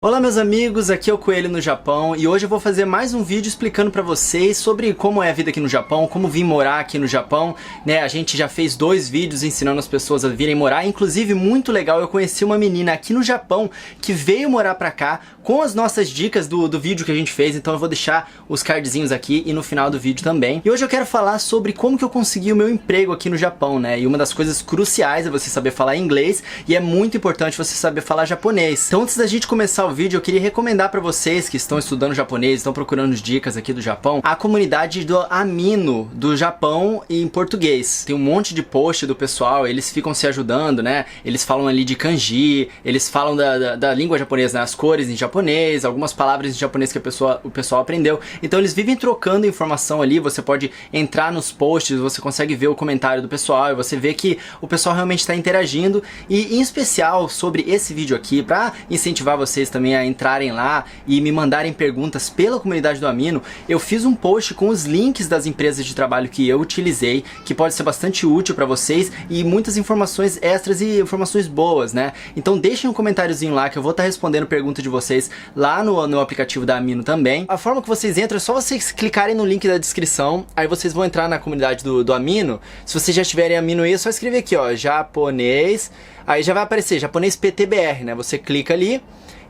Olá meus amigos, aqui é o Coelho no Japão e hoje eu vou fazer mais um vídeo explicando pra vocês sobre como é a vida aqui no Japão, como vim morar aqui no Japão, né? A gente já fez 2 vídeos ensinando as pessoas a virem morar, inclusive muito legal, eu conheci uma menina aqui no Japão que veio morar pra cá com as nossas dicas do vídeo que a gente fez, então eu vou deixar os cardzinhos aqui e no final do vídeo também. E hoje eu quero falar sobre como que eu consegui o meu emprego aqui no Japão, né? E uma das coisas cruciais é você saber falar inglês e é muito importante você saber falar japonês. Então antes da gente começar o vídeo, eu queria recomendar para vocês que estão estudando japonês, estão procurando dicas aqui do Japão, a comunidade do Amino do Japão em português. Tem um monte de post do pessoal, eles ficam se ajudando, né? Eles falam ali de kanji, eles falam da língua japonesa, né? As cores em japonês, algumas palavras em japonês que o pessoal aprendeu. Então eles vivem trocando informação ali, você pode entrar nos posts, você consegue ver o comentário do pessoal e você vê que o pessoal realmente está interagindo. E em especial sobre esse vídeo aqui, para incentivar vocês também a entrarem lá e me mandarem perguntas pela comunidade do Amino, eu fiz um post com os links das empresas de trabalho que eu utilizei, que pode ser bastante útil para vocês e muitas informações extras e informações boas, né? Então deixem um comentáriozinho lá que eu vou estar respondendo pergunta de vocês lá no aplicativo da Amino também. A forma que vocês entram é só vocês clicarem no link da descrição, aí vocês vão entrar na comunidade do Amino. Se vocês já tiverem Amino aí, é só escrever aqui, ó, japonês, aí já vai aparecer japonês PTBR, né? Você clica ali,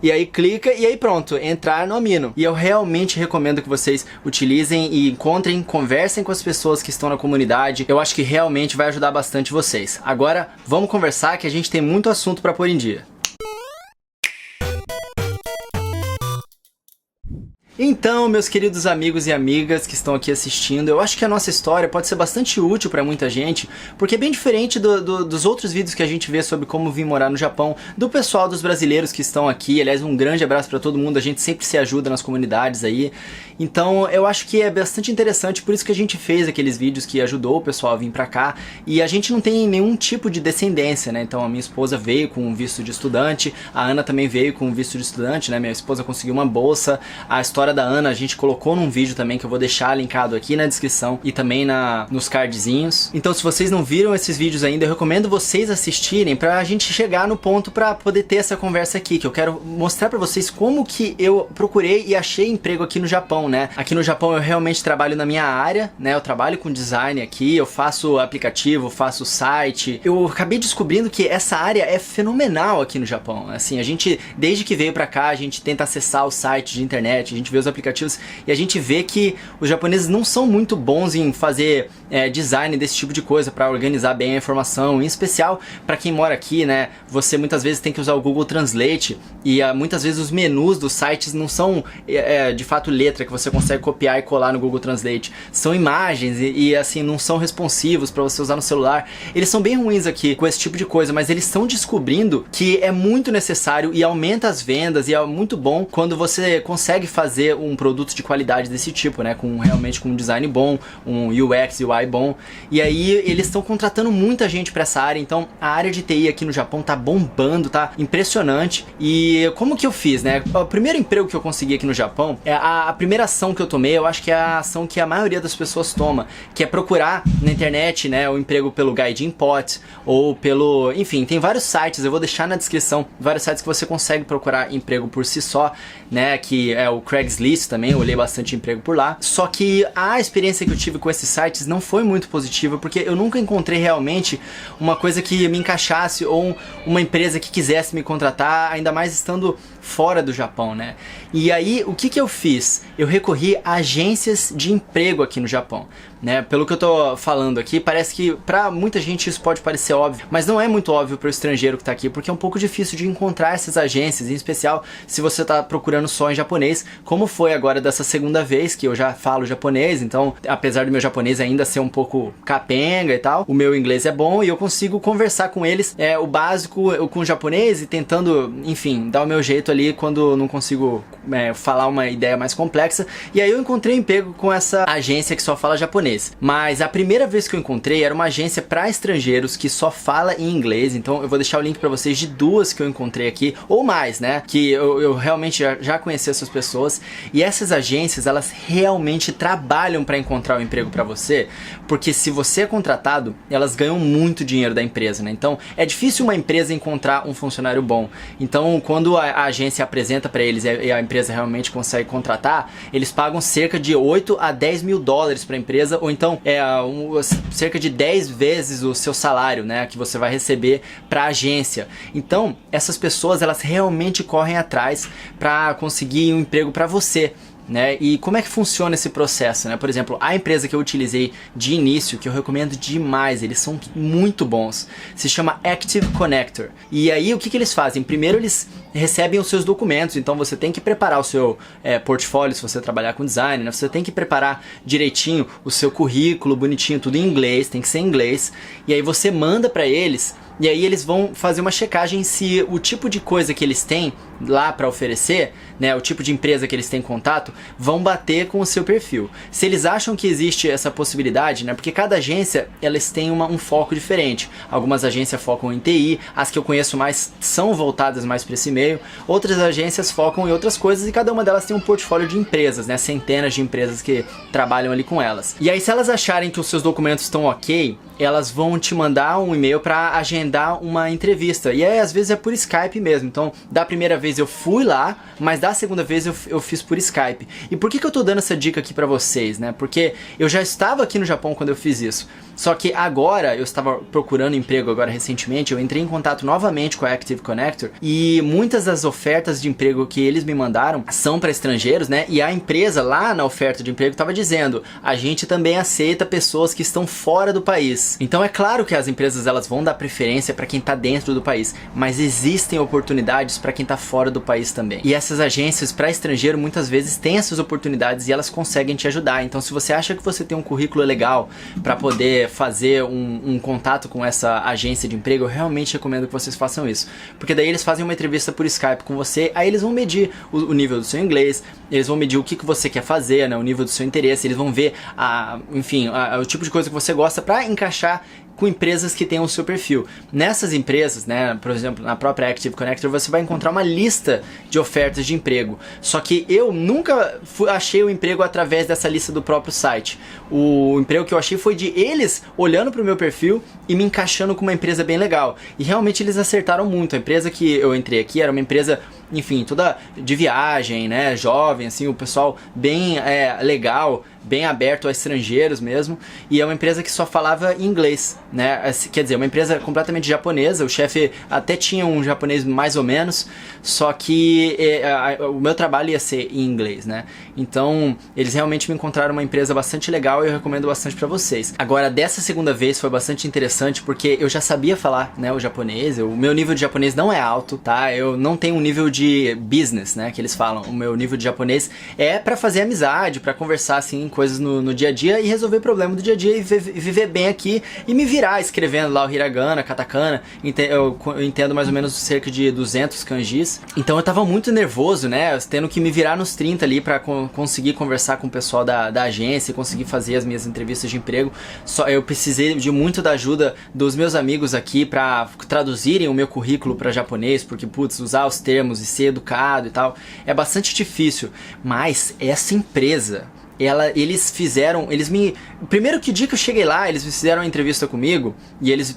e aí clica e aí pronto, entrar no Amino. E eu realmente recomendo que vocês utilizem e encontrem, conversem com as pessoas que estão na comunidade. Eu acho que realmente vai ajudar bastante vocês. Agora, vamos conversar que a gente tem muito assunto para pôr em dia. Então, meus queridos amigos e amigas que estão aqui assistindo, eu acho que a nossa história pode ser bastante útil para muita gente, porque é bem diferente dos outros vídeos que a gente vê sobre como vir morar no Japão, do pessoal dos brasileiros que estão aqui. Aliás, um grande abraço para todo mundo, a gente sempre se ajuda nas comunidades aí. Então, eu acho que é bastante interessante, por isso que a gente fez aqueles vídeos que ajudou o pessoal a vir para cá, e a gente não tem nenhum tipo de descendência, né? Então, a minha esposa veio com um visto de estudante, a Ana também veio com um visto de estudante, né? Minha esposa conseguiu uma bolsa, a história da Ana a gente colocou num vídeo também que eu vou deixar linkado aqui na descrição e também nos cardzinhos. Então se vocês não viram esses vídeos ainda, eu recomendo vocês assistirem pra gente chegar no ponto pra poder ter essa conversa aqui, que eu quero mostrar pra vocês como que eu procurei e achei emprego aqui no Japão, né? Aqui no Japão eu realmente trabalho na minha área, né? Eu trabalho com design aqui, eu faço aplicativo, faço site. Eu acabei descobrindo que essa área é fenomenal aqui no Japão. Assim, a gente, desde que veio pra cá, a gente tenta acessar os sites de internet, a gente vê os aplicativos e a gente vê que os japoneses não são muito bons em fazer design desse tipo de coisa, para organizar bem a informação, em especial para quem mora aqui, né? Você muitas vezes tem que usar o Google Translate e muitas vezes os menus dos sites não são de fato letra que você consegue copiar e colar no Google Translate, são imagens e assim não são responsivos para você usar no celular. Eles são bem ruins aqui com esse tipo de coisa, mas eles estão descobrindo que é muito necessário e aumenta as vendas e é muito bom quando você consegue fazer um produto de qualidade desse tipo, né? Realmente com um design bom, um UX, UI bom. E aí eles estão contratando muita gente para essa área, então a área de TI aqui no Japão tá bombando, tá impressionante. E como que eu fiz, né? O primeiro emprego que eu consegui aqui no Japão, a primeira ação que eu tomei, eu acho que é a ação que a maioria das pessoas toma, que é procurar na internet, né, o emprego pelo Gaijin Pot ou pelo, enfim, tem vários sites, eu vou deixar na descrição vários sites que você consegue procurar emprego por si só, né, que é o Craigslist também, eu olhei bastante emprego por lá. Só que a experiência que eu tive com esses sites não foi muito positiva, porque eu nunca encontrei realmente uma coisa que me encaixasse ou uma empresa que quisesse me contratar, ainda mais estando fora do Japão, né? E aí, o que eu fiz? Eu recorri a agências de emprego aqui no Japão, né? Pelo que eu tô falando aqui, parece que pra muita gente isso pode parecer óbvio, mas não é muito óbvio pro estrangeiro que tá aqui, porque é um pouco difícil de encontrar essas agências, em especial se você tá procurando só em japonês, como foi agora dessa segunda vez que eu já falo japonês. Então, apesar do meu japonês ainda ser um pouco capenga e tal, o meu inglês é bom e eu consigo conversar com eles o básico com o japonês e tentando, enfim, dar o meu jeito ali quando não consigo falar uma ideia mais complexa. E aí eu encontrei um emprego com essa agência que só fala japonês. Mas a primeira vez que eu encontrei era uma agência para estrangeiros que só fala em inglês. Então eu vou deixar o link para vocês de 2 que eu encontrei aqui, ou mais, né? Que eu realmente já conheci essas pessoas. E essas agências, elas realmente trabalham para encontrar um emprego para você. porque se você é contratado, elas ganham muito dinheiro da empresa, né? Então é difícil uma empresa encontrar um funcionário bom. Então quando a agência apresenta para eles e a empresa realmente consegue contratar, eles pagam cerca de 8 a 10 mil dólares para a empresa, ou então cerca de 10 vezes o seu salário, né, que você vai receber para a agência. Então essas pessoas, elas realmente correm atrás para conseguir um emprego para você. Né? E como é que funciona esse processo, né? Por exemplo, a empresa que eu utilizei de início, que eu recomendo demais, eles são muito bons, se chama Active Connector. E aí o que eles fazem? Primeiro eles recebem os seus documentos, então você tem que preparar o seu portfólio, se você trabalhar com design, né? Você tem que preparar direitinho o seu currículo, bonitinho, tudo em inglês, tem que ser em inglês, e aí você manda para eles. E aí eles vão fazer uma checagem se o tipo de coisa que eles têm lá para oferecer, né, o tipo de empresa que eles têm contato, vão bater com o seu perfil. Se eles acham que existe essa possibilidade, né, porque cada agência, elas têm um foco diferente. Algumas agências focam em TI, as que eu conheço mais são voltadas mais para esse meio, outras agências focam em outras coisas e cada uma delas tem um portfólio de empresas, né, centenas de empresas que trabalham ali com elas. E aí se elas acharem que os seus documentos estão ok, elas vão te mandar um e-mail para agendar uma entrevista. E aí às vezes é por Skype mesmo. Então da primeira vez eu fui lá, mas da segunda vez eu fiz por Skype. E por que eu tô dando essa dica aqui pra vocês, né? Porque eu já estava aqui no Japão quando eu fiz isso. Só que agora, eu estava procurando emprego agora recentemente, eu entrei em contato novamente com a Active Connector e muitas das ofertas de emprego que eles me mandaram são para estrangeiros, né? E a empresa lá na oferta de emprego estava dizendo, a gente também aceita pessoas que estão fora do país. Então é claro que as empresas elas vão dar preferência para quem está dentro do país, mas existem oportunidades para quem está fora do país também. E essas agências para estrangeiro muitas vezes têm essas oportunidades e elas conseguem te ajudar. Então se você acha que você tem um currículo legal para poder fazer um contato com essa agência de emprego, eu realmente recomendo que vocês façam isso. Porque daí eles fazem uma entrevista por Skype com você, aí eles vão medir o nível do seu inglês, eles vão medir o que você quer fazer, né, o nível do seu interesse, eles vão ver, o tipo de coisa que você gosta para encaixar com empresas que tenham o seu perfil. Nessas empresas, né, por exemplo, na própria Active Connector, você vai encontrar uma lista de ofertas de emprego. Só que eu nunca achei o emprego através dessa lista do próprio site. O emprego que eu achei foi de eles olhando para o meu perfil e me encaixando com uma empresa bem legal. E realmente eles acertaram muito. A empresa que eu entrei aqui era uma empresa, enfim, toda de viagem, né, jovem, assim, o pessoal bem legal, bem aberto a estrangeiros mesmo, e é uma empresa que só falava inglês, né, quer dizer, uma empresa completamente japonesa, o chefe até tinha um japonês mais ou menos, só que o meu trabalho ia ser em inglês, né, então eles realmente me encontraram uma empresa bastante legal e eu recomendo bastante pra vocês. Agora, dessa segunda vez foi bastante interessante porque eu já sabia falar, né, o japonês, o meu nível de japonês não é alto, tá, eu não tenho um nível de business, né, que eles falam, o meu nível de japonês é pra fazer amizade, pra conversar assim, coisas no dia a dia e resolver problema do dia a dia e viver bem aqui e me virar escrevendo lá o hiragana, katakana, eu entendo mais ou menos cerca de 200 kanjis, então eu tava muito nervoso, né, tendo que me virar nos 30 ali pra conseguir conversar com o pessoal da agência e conseguir fazer as minhas entrevistas de emprego. Eu precisei de muito da ajuda dos meus amigos aqui pra traduzirem o meu currículo pra japonês, porque putz, usar os termos e ser educado e tal, é bastante difícil, mas essa empresa, primeiro que o dia que eu cheguei lá, eles fizeram uma entrevista comigo e eles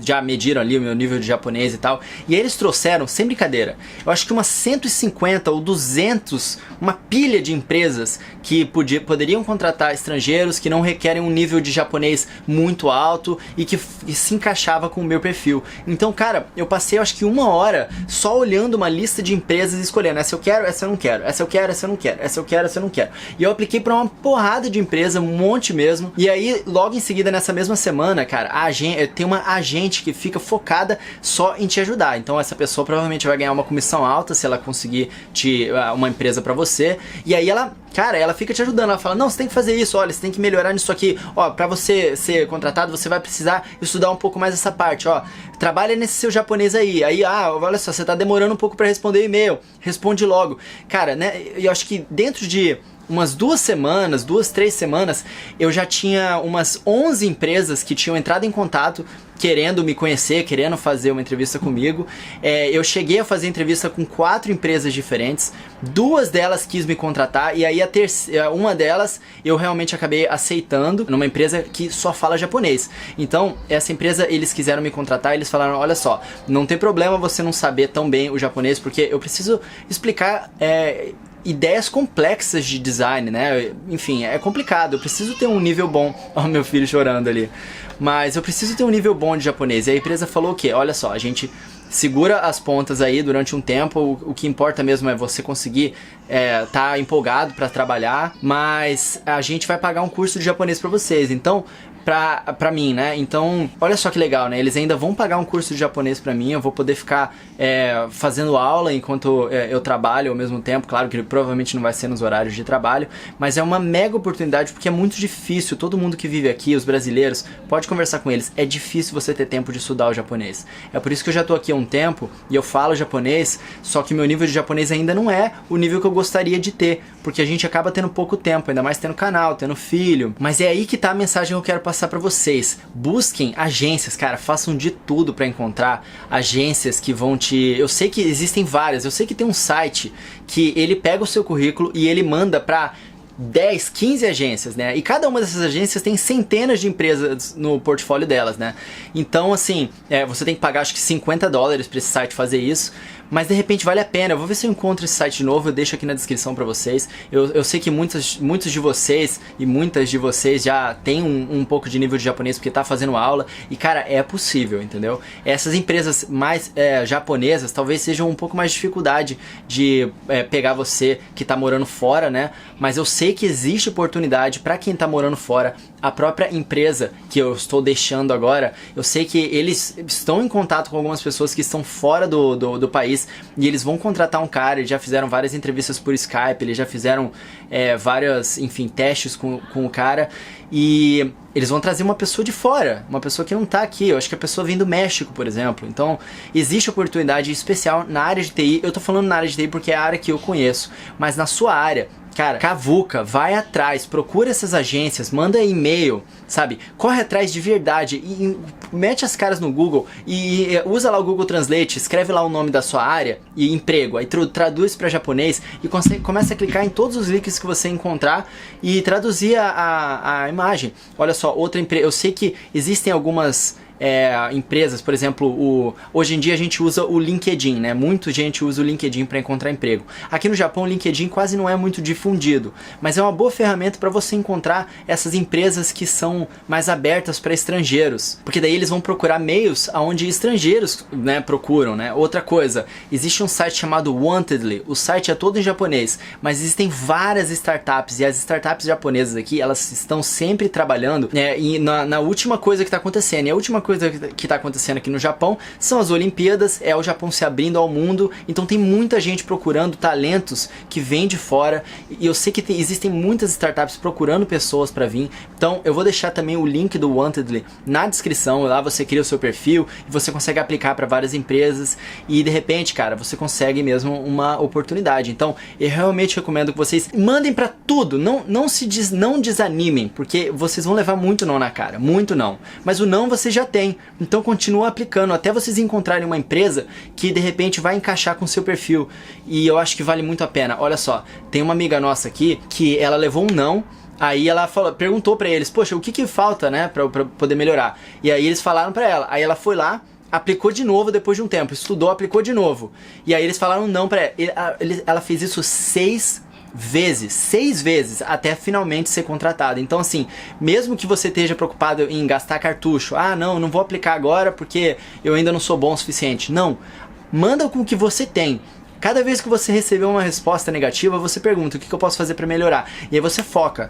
já mediram ali o meu nível de japonês e tal, e aí eles trouxeram, sem brincadeira, eu acho que umas 150 ou 200, uma pilha de empresas que poderiam contratar estrangeiros que não requerem um nível de japonês muito alto e que se encaixava com o meu perfil. Então, cara, eu passei acho que 1 hora só olhando uma lista de empresas e escolhendo, essa eu quero, essa eu não quero, essa eu quero, essa eu não quero, essa eu quero, essa eu não quero. E eu apliquei pra uma porrada de empresa, um monte mesmo. E aí, logo em seguida, nessa mesma semana, cara, tem uma agente que fica focada só em te ajudar. Então essa pessoa provavelmente vai ganhar uma comissão alta se ela conseguir uma empresa pra você. E aí ela fica te ajudando, ela fala, não, você tem que fazer isso, olha, você tem que melhorar nisso aqui, ó, pra você ser contratado, você vai precisar estudar um pouco mais essa parte, ó, trabalha nesse seu japonês aí, olha só, você tá demorando um pouco pra responder o e-mail, responde logo. Cara, né, eu acho que dentro de umas 2, 3 semanas, eu já tinha umas 11 empresas que tinham entrado em contato querendo me conhecer, querendo fazer uma entrevista comigo. Eu cheguei a fazer entrevista com 4 empresas diferentes, 2 delas quis me contratar, e aí uma delas eu realmente acabei aceitando, numa empresa que só fala japonês. Então, essa empresa, eles quiseram me contratar, eles falaram, olha só, não tem problema você não saber tão bem o japonês, porque eu preciso explicar ideias complexas de design, né? Enfim, é complicado, eu preciso ter um nível bom. Ó, meu filho chorando ali. Mas eu preciso ter um nível bom de japonês. E a empresa falou o quê? Olha só, a gente segura as pontas aí durante um tempo, o que importa mesmo é você conseguir tá empolgado para trabalhar, mas a gente vai pagar um curso de japonês para vocês. Então, pra mim, né? Então, olha só que legal, né? Eles ainda vão pagar um curso de japonês pra mim, eu vou poder ficar fazendo aula enquanto eu trabalho ao mesmo tempo. Claro que provavelmente não vai ser nos horários de trabalho, mas é uma mega oportunidade porque é muito difícil. Todo mundo que vive aqui, os brasileiros, pode conversar com eles. É difícil você ter tempo de estudar o japonês. É por isso que eu já tô aqui há um tempo e eu falo japonês, só que meu nível de japonês ainda não é o nível que eu gostaria de ter, porque a gente acaba tendo pouco tempo, ainda mais tendo canal, tendo filho. Mas é aí que tá a mensagem que eu quero passar pra vocês. Busquem agências, cara, façam de tudo pra encontrar agências que vão te... Eu sei que existem várias, eu sei que tem um site que ele pega o seu currículo e ele manda pra 10, 15 agências, né? E cada uma dessas agências tem centenas de empresas no portfólio delas, né? Então, assim, você tem que pagar acho que $50 pra esse site fazer isso, mas de repente vale a pena. Eu vou ver se eu encontro esse site novo, eu deixo aqui na descrição pra vocês. Eu sei que muitos de vocês e muitas de vocês já tem um pouco de nível de japonês porque tá fazendo aula, e cara, é possível, entendeu? Essas empresas mais japonesas talvez sejam um pouco mais de dificuldade de pegar você que tá morando fora, né? Mas eu sei que existe oportunidade pra quem tá morando fora. A própria empresa que eu estou deixando agora, eu sei que eles estão em contato com algumas pessoas que estão fora do país, e eles vão contratar um cara. Eles já fizeram várias entrevistas por Skype, eles já fizeram vários, enfim, testes com o cara, e eles vão trazer uma pessoa de fora, uma pessoa que não tá aqui. Eu acho que a pessoa vem do México, por exemplo. Então, existe oportunidade especial na área de TI. Eu tô falando na área de TI porque é a área que eu conheço, mas na sua área, cara, cavuca, vai atrás, procura essas agências, manda e-mail, sabe? Corre atrás de verdade e mete as caras no Google e usa lá o Google Translate, escreve lá o nome da sua área e emprego, aí traduz para japonês e começa a clicar em todos os links que você encontrar e traduzir a imagem. Olha só, outra empresa, eu sei que existem algumas empresas, por exemplo, hoje em dia a gente usa o LinkedIn, né? Muita gente usa o LinkedIn para encontrar emprego. Aqui no Japão o LinkedIn quase não é muito difundido, mas é uma boa ferramenta para você encontrar essas empresas que são mais abertas para estrangeiros, porque daí eles vão procurar meios aonde estrangeiros, né, procuram, né? Outra coisa, existe um site chamado Wantedly. O site é todo em japonês, mas existem várias startups, e as startups japonesas aqui, elas estão sempre trabalhando, e na última coisa que está acontecendo, e a última coisa que está acontecendo aqui no Japão são as Olimpíadas, é o Japão se abrindo ao mundo, então tem muita gente procurando talentos que vêm de fora, e eu sei que existem muitas startups procurando pessoas para vir. Então eu vou deixar também o link do Wantedly na descrição. Lá você cria o seu perfil e você consegue aplicar para várias empresas, e de repente, cara, você consegue mesmo uma oportunidade. Então eu realmente recomendo que vocês mandem para tudo, não desanimem, porque vocês vão levar muito não na cara, muito não, mas o não você já tem. Então continua aplicando até vocês encontrarem uma empresa que de repente vai encaixar com o seu perfil, e eu acho que vale muito a pena. Olha só, tem uma amiga nossa aqui que ela levou um não. Aí ela perguntou pra eles, poxa, o que falta, né, pra poder melhorar? E aí eles falaram pra ela. Aí ela foi lá, aplicou de novo depois de um tempo, estudou, aplicou de novo. E aí eles falaram não pra ela. Ela fez isso 6 vezes até finalmente ser contratada. Então assim, mesmo que você esteja preocupado em gastar cartucho, não vou aplicar agora porque eu ainda não sou bom o suficiente. Não, manda com o que você tem. Cada vez que você receber uma resposta negativa, você pergunta o que eu posso fazer pra melhorar. E aí você foca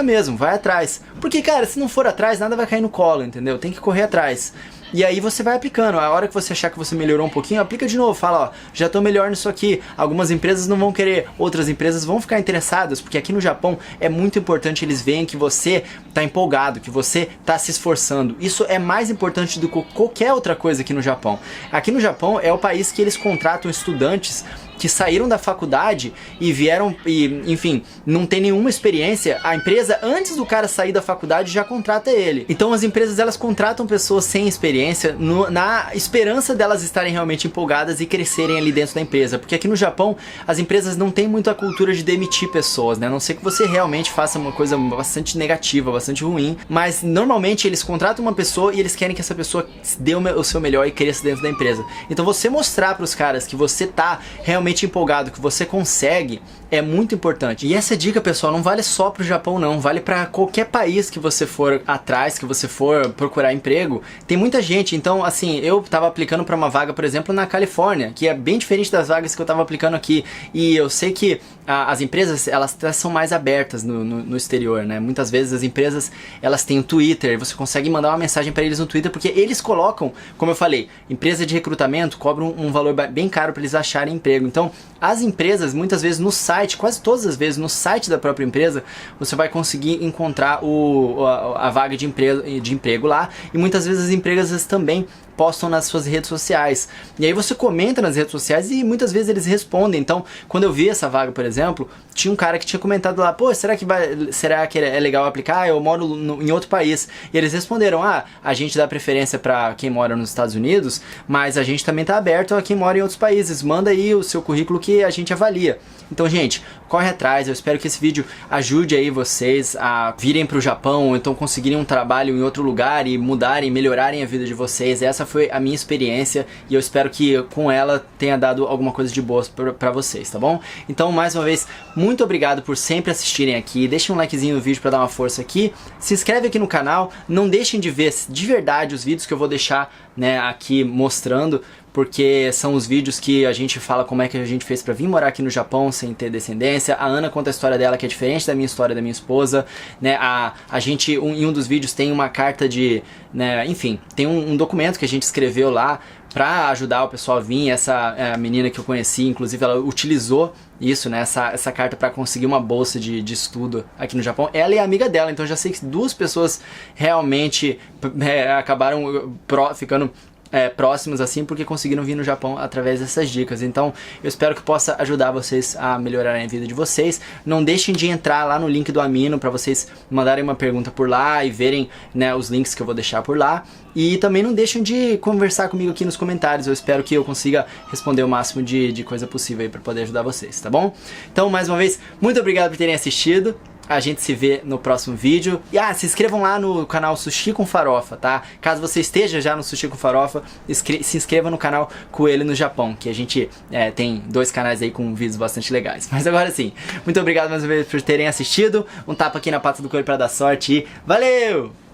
mesmo, vai atrás. Porque, cara, se não for atrás, nada vai cair no colo, entendeu? Tem que correr atrás. E aí você vai aplicando. A hora que você achar que você melhorou um pouquinho, aplica de novo. Fala, ó, já tô melhor nisso aqui. Algumas empresas não vão querer, outras empresas vão ficar interessadas, porque aqui no Japão é muito importante eles verem que você tá empolgado, que você tá se esforçando. Isso é mais importante do que qualquer outra coisa aqui no Japão. Aqui no Japão é o país que eles contratam estudantes que saíram da faculdade e vieram, e, enfim, não tem nenhuma experiência, a empresa, antes do cara sair da faculdade, já contrata ele. Então as empresas, elas contratam pessoas sem experiência na esperança delas estarem realmente empolgadas e crescerem ali dentro da empresa. Porque aqui no Japão, as empresas não têm muito a cultura de demitir pessoas, né? A não ser que você realmente faça uma coisa bastante negativa, bastante ruim. Mas normalmente eles contratam uma pessoa e eles querem que essa pessoa dê o seu melhor e cresça dentro da empresa. Então você mostrar para os caras que você tá realmente empolgado, que você consegue, é muito importante. E essa dica, pessoal, não vale só pro Japão não, vale para qualquer país que você for atrás, que você for procurar emprego. Tem muita gente, então assim, eu tava aplicando para uma vaga, por exemplo, na Califórnia, que é bem diferente das vagas que eu tava aplicando aqui. E eu sei que as empresas, elas são mais abertas no exterior, né? Muitas vezes as empresas, elas têm o Twitter, você consegue mandar uma mensagem para eles no Twitter, porque eles colocam, como eu falei, empresa de recrutamento cobram um valor bem caro para eles acharem emprego. Então, as empresas, muitas vezes no site, quase todas as vezes no site da própria empresa, você vai conseguir encontrar a vaga de emprego lá, e muitas vezes as empresas também postam nas suas redes sociais. E aí você comenta nas redes sociais e muitas vezes eles respondem. Então, quando eu vi essa vaga, por exemplo, tinha um cara que tinha comentado lá, pô, será que é legal aplicar? Eu moro em outro país. E eles responderam, a gente dá preferência para quem mora nos Estados Unidos, mas a gente também tá aberto a quem mora em outros países. Manda aí o seu currículo que a gente avalia. Então, gente, corre atrás. Eu espero que esse vídeo ajude aí vocês a virem pro Japão, ou então conseguirem um trabalho em outro lugar e mudarem, melhorarem a vida de vocês. Essa foi a minha experiência e eu espero que com ela tenha dado alguma coisa de boa pra vocês, tá bom? Então, mais uma vez, muito obrigado por sempre assistirem aqui. Deixem um likezinho no vídeo pra dar uma força aqui. Se inscreve aqui no canal. Não deixem de ver de verdade os vídeos que eu vou deixar, né, aqui mostrando, porque são os vídeos que a gente fala como é que a gente fez pra vir morar aqui no Japão sem ter descendência. A Ana conta a história dela, que é diferente da minha história, da minha esposa, né? A gente, em um dos vídeos tem uma carta de, né, enfim, tem um documento que a gente escreveu lá pra ajudar o pessoal a vir. Essa menina que eu conheci, inclusive, ela utilizou isso, né, essa carta para conseguir uma bolsa de estudo aqui no Japão. Ela é amiga dela, então já sei que duas pessoas realmente acabaram ficando próximos assim, porque conseguiram vir no Japão através dessas dicas. Então eu espero que possa ajudar vocês a melhorarem a vida de vocês. Não deixem de entrar lá no link do Amino para vocês mandarem uma pergunta por lá e verem, né, os links que eu vou deixar por lá. E também não deixem de conversar comigo aqui nos comentários. Eu espero que eu consiga responder o máximo de coisa possível aí para poder ajudar vocês, tá bom? Então, mais uma vez, muito obrigado por terem assistido. A gente se vê no próximo vídeo. E se inscrevam lá no canal Sushi com Farofa, tá? Caso você esteja já no Sushi com Farofa, se inscreva no canal Coelho no Japão, que a gente tem 2 canais aí com vídeos bastante legais. Mas agora sim, muito obrigado mais uma vez por terem assistido. Um tapa aqui na pata do coelho para dar sorte e valeu!